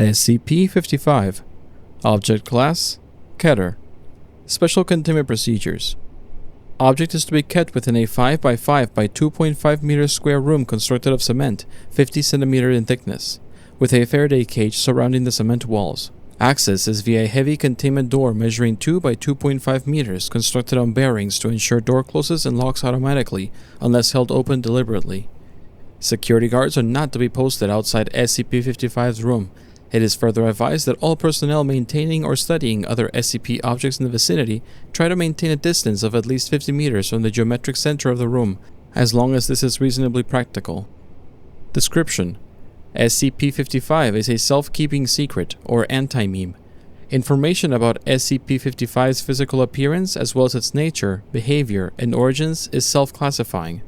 SCP-55 Object Class Keter. Special Containment Procedures. Object is to be kept within a 5 by 5 by 2.5 meters square room constructed of cement, 50 centimeters in thickness, with a Faraday cage surrounding the cement walls. Access is via a heavy containment door measuring 2 by 2.5 meters constructed on bearings to ensure door closes and locks automatically unless held open deliberately. Security guards are not to be posted outside SCP-55's room. It is further advised that all personnel maintaining or studying other SCP objects in the vicinity try to maintain a distance of at least 50 meters from the geometric center of the room, as long as this is reasonably practical. Description: SCP-55 is a self-keeping secret, or anti-meme. Information about SCP-55's physical appearance, as well as its nature, behavior, and origins, is self-classifying.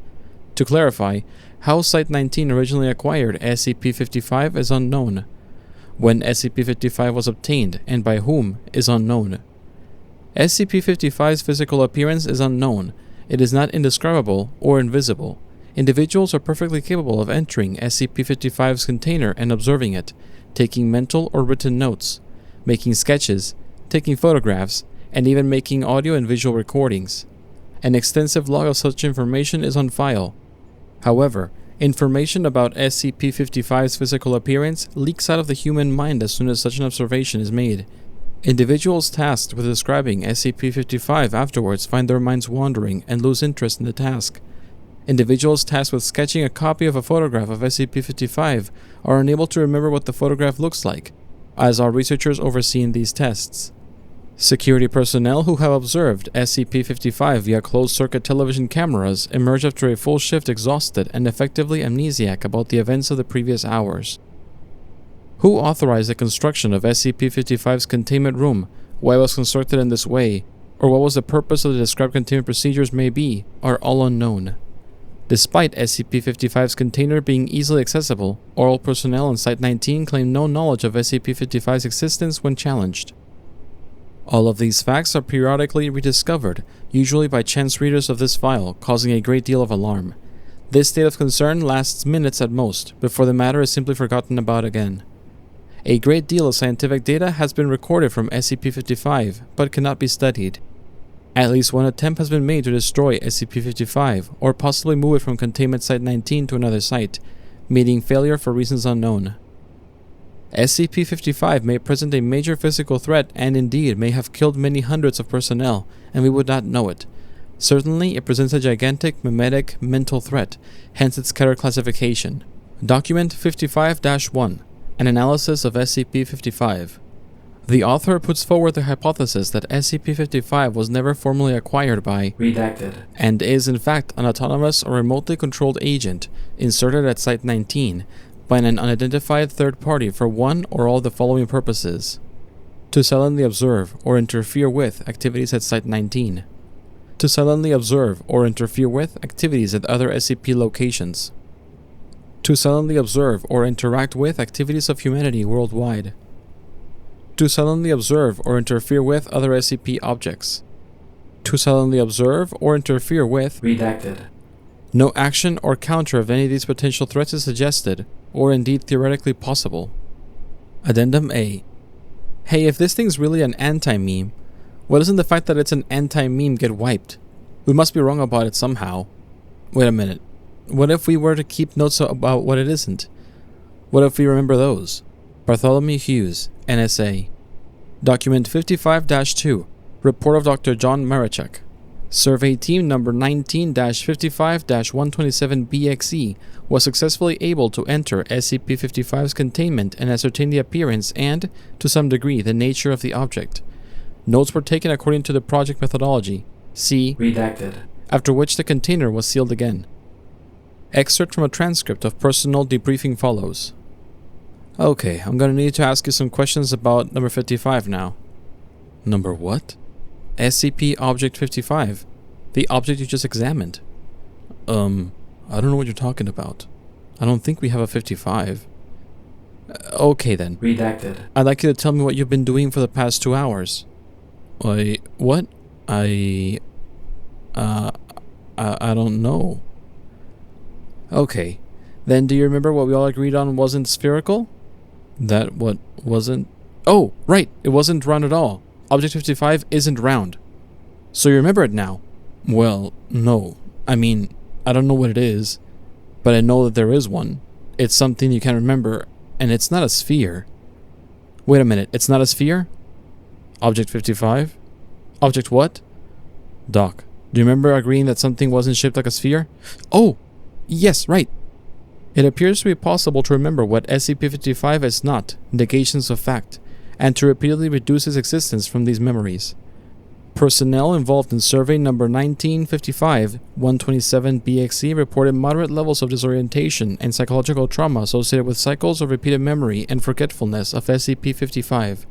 To clarify, how Site-19 originally acquired SCP-55 is unknown. When SCP-55 was obtained, and by whom, is unknown. SCP-55's physical appearance is unknown. It is not indescribable or invisible. Individuals are perfectly capable of entering SCP-55's container and observing it, taking mental or written notes, making sketches, taking photographs, and even making audio and visual recordings. An extensive log of such information is on file. However, information about SCP-55's physical appearance leaks out of the human mind as soon as such an observation is made. Individuals tasked with describing SCP-55 afterwards find their minds wandering and lose interest in the task. Individuals tasked with sketching a copy of a photograph of SCP-55 are unable to remember what the photograph looks like, as are researchers overseeing these tests. Security personnel who have observed SCP-55 via closed-circuit television cameras emerge after a full shift exhausted and effectively amnesiac about the events of the previous hours. Who authorized the construction of SCP-55's containment room, why it was constructed in this way, or what was the purpose of the described containment procedures may be, are all unknown. Despite SCP-55's container being easily accessible, all personnel on Site-19 claim no knowledge of SCP-55's existence when challenged. All of these facts are periodically rediscovered, usually by chance readers of this file, causing a great deal of alarm. This state of concern lasts minutes at most, before the matter is simply forgotten about again. A great deal of scientific data has been recorded from SCP-55, but cannot be studied. At least one attempt has been made to destroy SCP-55, or possibly move it from Containment Site-19 to another site, meeting failure for reasons unknown. SCP-55 may present a major physical threat and indeed may have killed many hundreds of personnel, and we would not know it. Certainly, it presents a gigantic, mimetic, mental threat, hence its Keter classification. Document 55-1, an analysis of SCP-55. The author puts forward the hypothesis that SCP-55 was never formally acquired by Redacted and is in fact an autonomous or remotely controlled agent inserted at Site-19 by an unidentified third party for one or all the following purposes: to silently observe or interfere with activities at Site-19, to silently observe or interfere with activities at other SCP locations, to silently observe or interact with activities of humanity worldwide, to silently observe or interfere with other SCP objects, to silently observe or interfere with Redacted. No action or counter of any of these potential threats is suggested, or indeed theoretically possible. Addendum A. Hey, if this thing's really an anti-meme, why doesn't the fact that it's an anti-meme get wiped? We must be wrong about it somehow. Wait a minute. What if we were to keep notes about what it isn't? What if we remember those? Bartholomew Hughes, NSA. Document 55-2, Report of Dr. John Marichuk. Survey Team number 19-55-127BXE was successfully able to enter SCP-55's containment and ascertain the appearance and, to some degree, the nature of the object. Notes were taken according to the project methodology. See Redacted. After which the container was sealed again. Excerpt from a transcript of personal debriefing follows. Okay, I'm gonna need to ask you some questions about number 55 now. Number what? SCP Object 55. The object you just examined. I don't know what you're talking about. I don't think we have a 55. Okay then. Redacted. I'd like you to tell me what you've been doing for the past 2 hours. What? I don't know. Okay. Then do you remember what we all agreed on wasn't spherical? That what wasn't... Oh, right, it wasn't round at all. Object 55 isn't round. So you remember it now? Well, no. I mean, I don't know what it is, but I know that there is one. It's something you can remember, and it's not a sphere. Wait a minute, it's not a sphere? Object 55? Object what? Doc, do you remember agreeing that something wasn't shaped like a sphere? Oh, yes, right. It appears to be possible to remember what SCP-55 is not, negations of fact, and to repeatedly reduce its existence from these memories. Personnel involved in survey number 1955-127-BXC reported moderate levels of disorientation and psychological trauma associated with cycles of repeated memory and forgetfulness of SCP-55.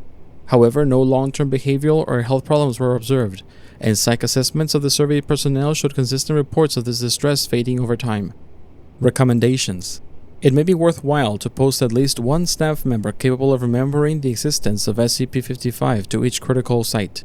However, no long-term behavioral or health problems were observed, and psych assessments of the survey personnel showed consistent reports of this distress fading over time. Recommendations. It may be worthwhile to post at least one staff member capable of remembering the existence of SCP-55 to each critical site.